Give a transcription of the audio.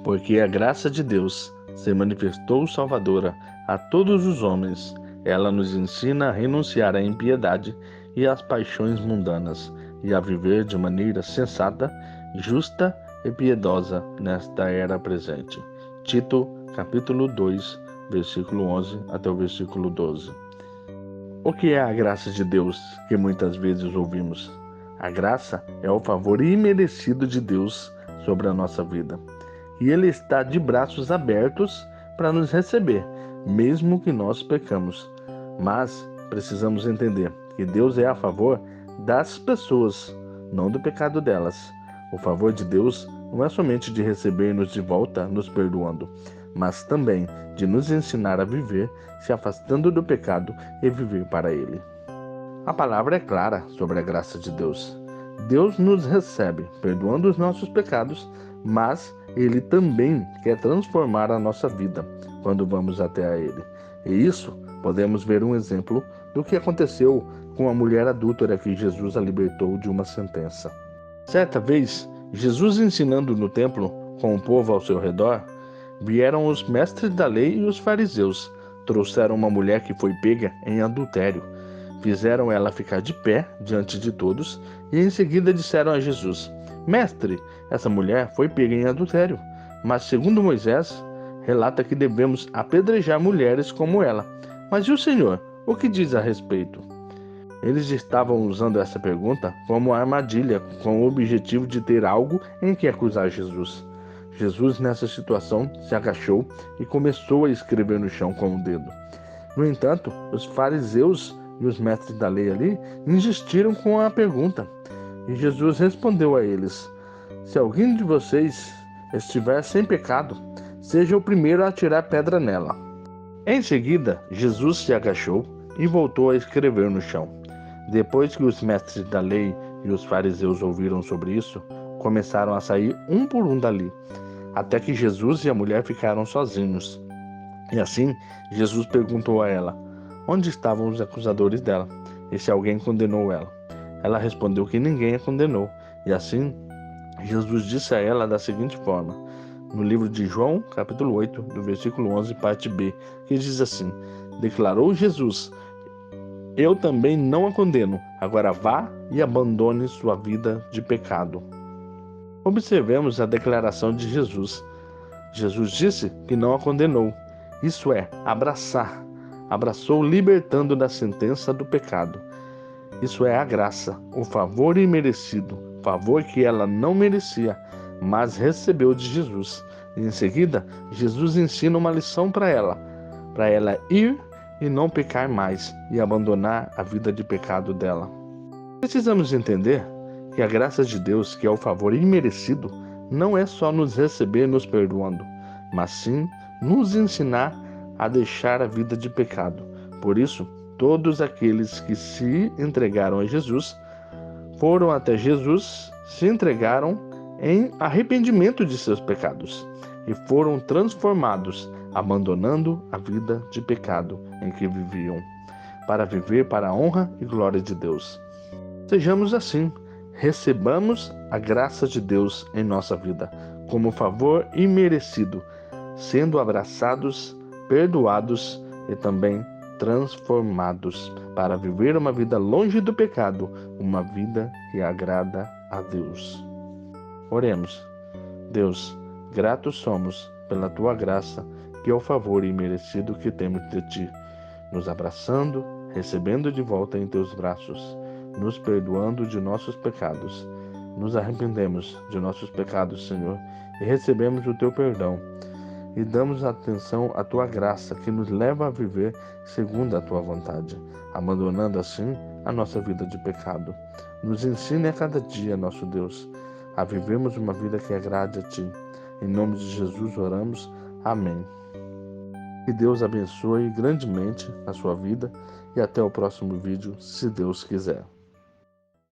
Porque a graça de Deus se manifestou salvadora a todos os homens. Ela nos ensina a renunciar à impiedade e às paixões mundanas, e a viver de maneira sensata, justa e piedosa nesta era presente. Tito, capítulo 2, versículo 11 até o versículo 12. O que é a graça de Deus que muitas vezes ouvimos? A graça é o favor imerecido de Deus sobre a nossa vida. E Ele está de braços abertos para nos receber, mesmo que nós pecamos. Mas precisamos entender que Deus é a favor das pessoas, não do pecado delas. O favor de Deus não é somente de receber-nos de volta, nos perdoando, mas também de nos ensinar a viver, se afastando do pecado e viver para Ele. A palavra é clara sobre a graça de Deus. Deus nos recebe, perdoando os nossos pecados, mas Ele também quer transformar a nossa vida quando vamos até a Ele. E isso podemos ver um exemplo do que aconteceu com a mulher adúltera que Jesus a libertou de uma sentença. Certa vez, Jesus ensinando no templo, com o povo ao seu redor, vieram os mestres da lei e os fariseus. Trouxeram uma mulher que foi pega em adultério. Fizeram ela ficar de pé diante de todos e em seguida disseram a Jesus: Mestre, essa mulher foi pega em adultério, mas segundo Moisés, relata que devemos apedrejar mulheres como ela. Mas e o Senhor? O que diz a respeito? Eles estavam usando essa pergunta como armadilha, com o objetivo de ter algo em que acusar Jesus. Jesus, nessa situação, se agachou e começou a escrever no chão com o dedo. No entanto, os fariseus e os mestres da lei ali insistiram com a pergunta. E Jesus respondeu a eles: Se alguém de vocês estiver sem pecado, seja o primeiro a atirar pedra nela. Em seguida, Jesus se agachou e voltou a escrever no chão. Depois que os mestres da lei e os fariseus ouviram sobre isso, começaram a sair um por um dali, até que Jesus e a mulher ficaram sozinhos. E assim, Jesus perguntou a ela: Onde estavam os acusadores dela? E se alguém condenou ela? Ela respondeu que ninguém a condenou. E assim, Jesus disse a ela da seguinte forma, no livro de João, capítulo 8, do versículo 11, parte B, que diz assim: Declarou Jesus: Eu também não a condeno. Agora vá e abandone sua vida de pecado. Observemos a declaração de Jesus. Jesus disse que não a condenou. Isso é, abraçar. Abraçou libertando da sentença do pecado. Isso é a graça, o favor imerecido, favor que ela não merecia, mas recebeu de Jesus. E em seguida, Jesus ensina uma lição para ela ir e não pecar mais e abandonar a vida de pecado dela. Precisamos entender que a graça de Deus, que é o favor imerecido, não é só nos receber nos perdoando, mas sim nos ensinar a deixar a vida de pecado. Por isso, todos aqueles que se entregaram a Jesus, foram até Jesus, se entregaram em arrependimento de seus pecados e foram transformados, abandonando a vida de pecado em que viviam, para viver para a honra e glória de Deus. Sejamos assim, recebamos a graça de Deus em nossa vida, como favor imerecido, sendo abraçados, perdoados e também transformados, para viver uma vida longe do pecado, uma vida que agrada a Deus. Oremos. Deus, gratos somos pela Tua graça, que é o favor imerecido que temos de Ti, nos abraçando, recebendo de volta em Teus braços, nos perdoando de nossos pecados. Nos arrependemos de nossos pecados, Senhor, e recebemos o Teu perdão. E damos atenção à Tua graça, que nos leva a viver segundo a Tua vontade, abandonando assim a nossa vida de pecado. Nos ensine a cada dia, nosso Deus, a vivermos uma vida que agrade a Ti. Em nome de Jesus oramos. Amém. Que Deus abençoe grandemente a sua vida e até o próximo vídeo, se Deus quiser.